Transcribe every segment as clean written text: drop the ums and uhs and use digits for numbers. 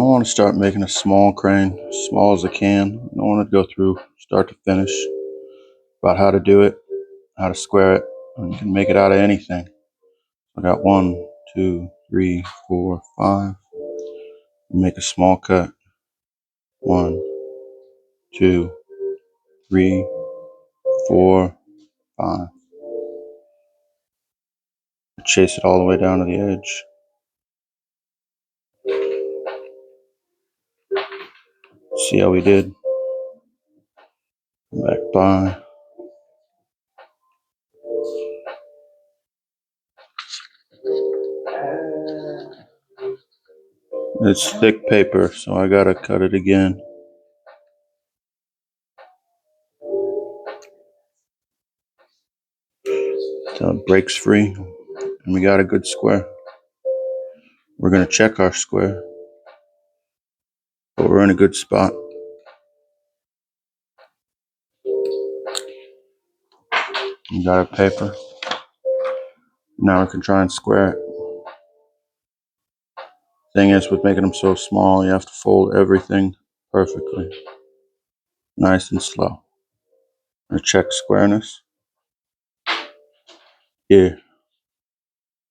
want to start making a small crane, as small as I can. I don't want to go through start to finish about how to do it, how to square it, and you can make it out of anything. I got 1, 2, 3, 4, 5. Make a small cut. 1, 2, 3, 4, 5. Chase it all the way down to the edge. See how we did. Back by. It's thick paper, so I gotta cut it again. Till it breaks free, and we got a good square. We're gonna check our square, but we're in a good spot. We got our paper. Now we can try and square it. Thing is, with making them so small, you have to fold everything perfectly, nice and slow. I'm gonna check squareness. Here,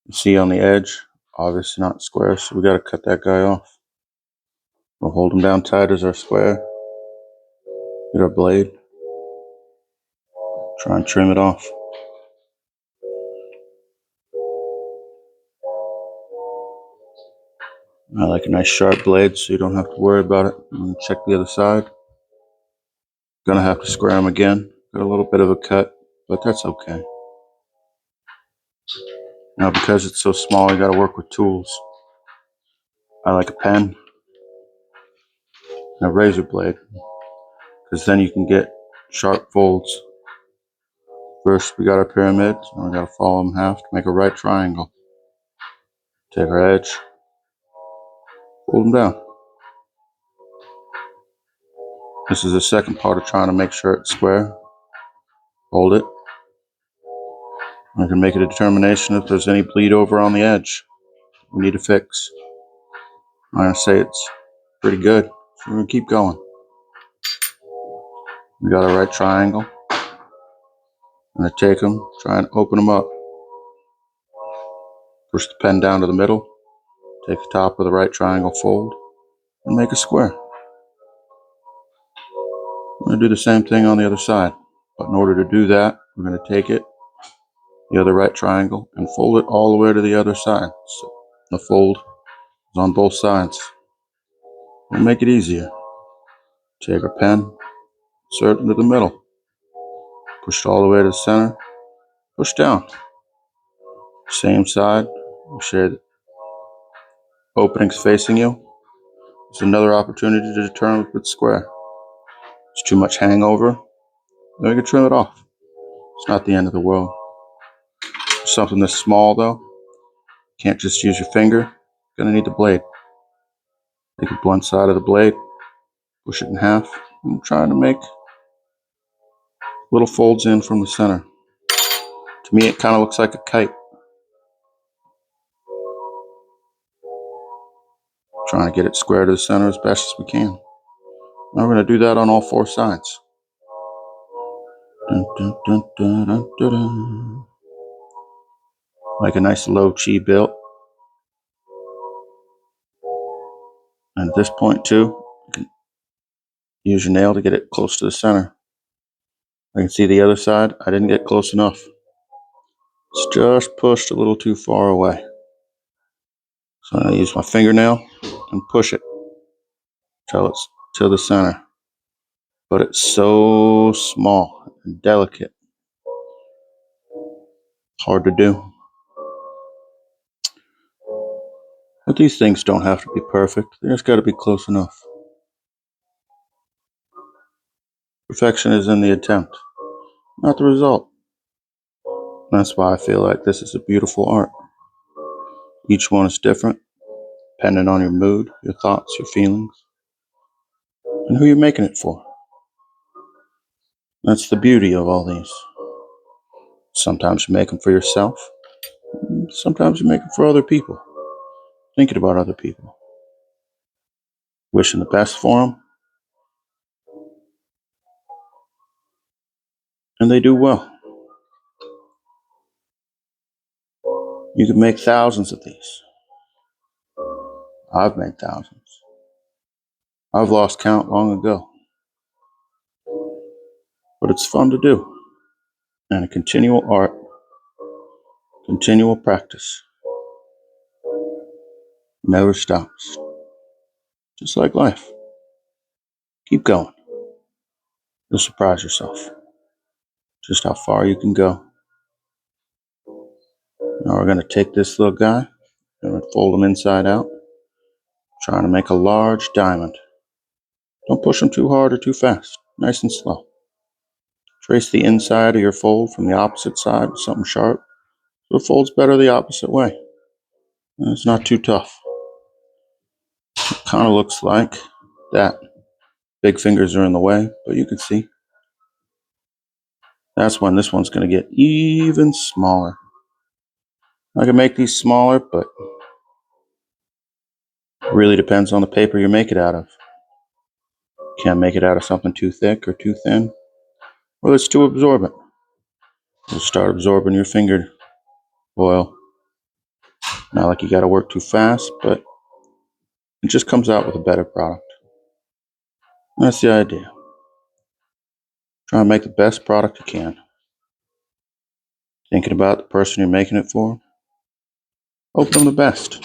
you see on the edge, obviously not square, so we gotta cut that guy off. We'll hold him down tight as our square. Get our blade. Try and trim it off. I like a nice sharp blade so you don't have to worry about it. I'm gonna check the other side. Gonna have to square them again. Got a little bit of a cut, but that's okay. Now because it's so small, you gotta work with tools. I like a pen and a razor blade, because then you can get sharp folds. First, we got our pyramids, and we gotta follow them half to make a right triangle. Take our edge, fold them down. This is the second part of trying to make sure it's square. Hold it. I can make a determination if there's any bleed over on the edge we need to fix. I'm gonna say it's pretty good, so we're gonna keep going. We got our right triangle. I'm gonna take them, try and open them up. Push the pen down to the middle, take the top of the right triangle, fold, and make a square. I'm gonna do the same thing on the other side, but in order to do that, we're gonna take it, the other right triangle, and fold it all the way to the other side. So the fold is on both sides. We'll make it easier. Take our pen, insert it into the middle, push it all the way to the center, push down. Same side, make sure the opening's facing you. It's another opportunity to determine if it's square. It's too much hangover, then we can trim it off. It's not the end of the world. For something this small though, can't just use your finger. You're gonna need the blade. Take the blunt side of the blade, push it in half. I'm trying to make little folds in from the center. To me, it kind of looks like a kite. Trying to get it square to the center as best as we can. Now we're going to do that on all 4 sides. Dun, dun, dun, dun, dun, dun, dun. Like a nice low chi built. And at this point too, you can use your nail to get it close to the center. I can see the other side. I didn't get close enough. It's just pushed a little too far away. So I'm going to use my fingernail and push it till it's to the center. But it's so small and delicate. Hard to do. But these things don't have to be perfect. They just got to be close enough. Perfection is in the attempt, not the result. That's why I feel like this is a beautiful art. Each one is different, depending on your mood, your thoughts, your feelings, and who you're making it for. That's the beauty of all these. Sometimes you make them for yourself. Sometimes you make them for other people, thinking about other people. wishing the best for them, and they do well. You can make thousands of these. I've made thousands. I've lost count long ago. But it's fun to do, and a continual art, continual practice never stops. Just like life. Keep going. You'll surprise yourself just how far you can go. Now we're going to take this little guy and fold him inside out, trying to make a large diamond. Don't push him too hard or too fast. Nice and slow. Trace the inside of your fold from the opposite side with something sharp so it folds better the opposite way. And it's not too tough. It kind of looks like that. Big fingers are in the way, but you can see. That's when this one's going to get even smaller. I can make these smaller, but it really depends on the paper you make it out of. Can't make it out of something too thick or too thin, or it's too absorbent. It'll start absorbing your finger oil. Not like you got to work too fast, but it just comes out with a better product. That's the idea. Try and make the best product you can. Thinking about the person you're making it for, hope them the best.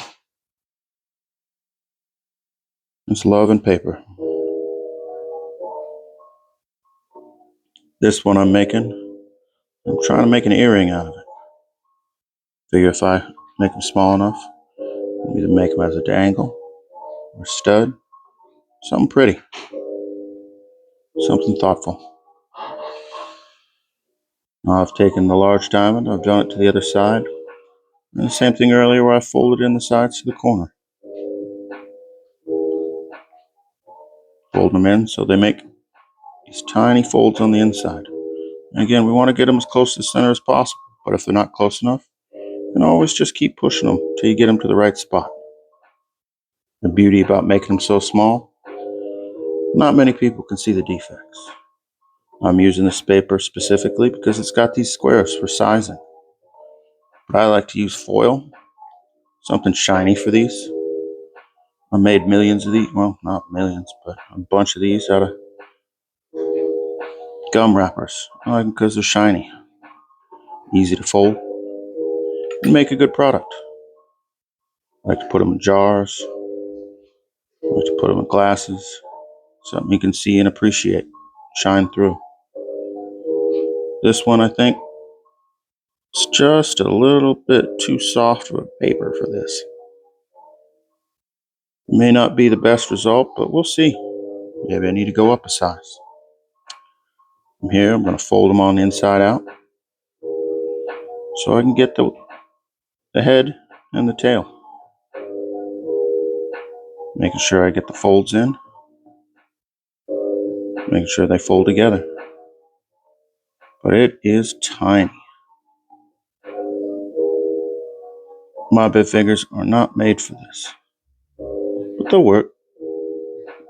It's love and paper. This one I'm trying to make an earring out of it. Figure if I make them small enough, I'll either make them as a dangle or a stud. Something pretty. Something thoughtful. Now I've taken the large diamond, I've done it to the other side. And the same thing earlier where I folded in the sides to the corner. Fold them in so they make these tiny folds on the inside. And again, we want to get them as close to the center as possible. But if they're not close enough, you can always just keep pushing them till you get them to the right spot. The beauty about making them so small, not many people can see the defects. I'm using this paper specifically because it's got these squares for sizing. But I like to use foil, something shiny for these. I made millions of these, well, not millions, but a bunch of these out of gum wrappers. I like them because they're shiny, easy to fold, and make a good product. I like to put them in jars. I like to put them in glasses. Something you can see and appreciate, shine through. This one, I think, is just a little bit too soft of a paper for this. It may not be the best result, but we'll see. Maybe I need to go up a size. From here, I'm going to fold them on the inside out so I can get the head and the tail. Making sure I get the folds in. Making sure they fold together. But it is tiny. My big fingers are not made for this. But they'll work.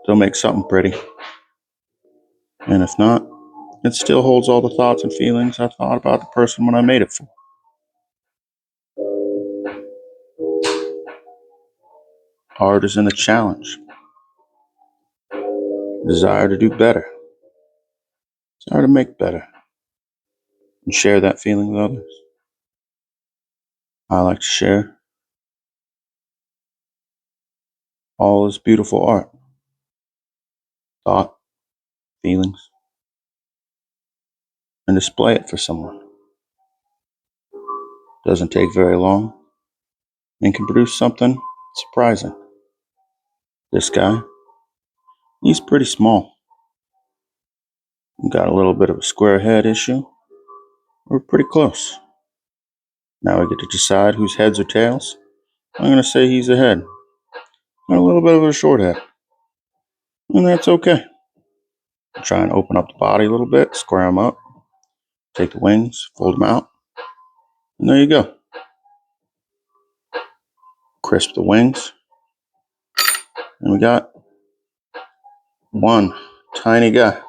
They'll make something pretty. And if not, it still holds all the thoughts and feelings I thought about the person when I made it for. Art is in the challenge. Desire to do better. Desire to make better. And share that feeling with others. I like to share all this beautiful art. Thought, feelings, and display it for someone. Doesn't take very long and can produce something surprising. This guy, he's pretty small. Got a little bit of a square head issue. We're pretty close. Now we get to decide whose heads or tails. I'm going to say he's a head. Got a little bit of a short head. And that's okay. Try and open up the body a little bit, square them up. Take the wings, fold them out. And there you go. Crisp the wings. And we got One tiny guy.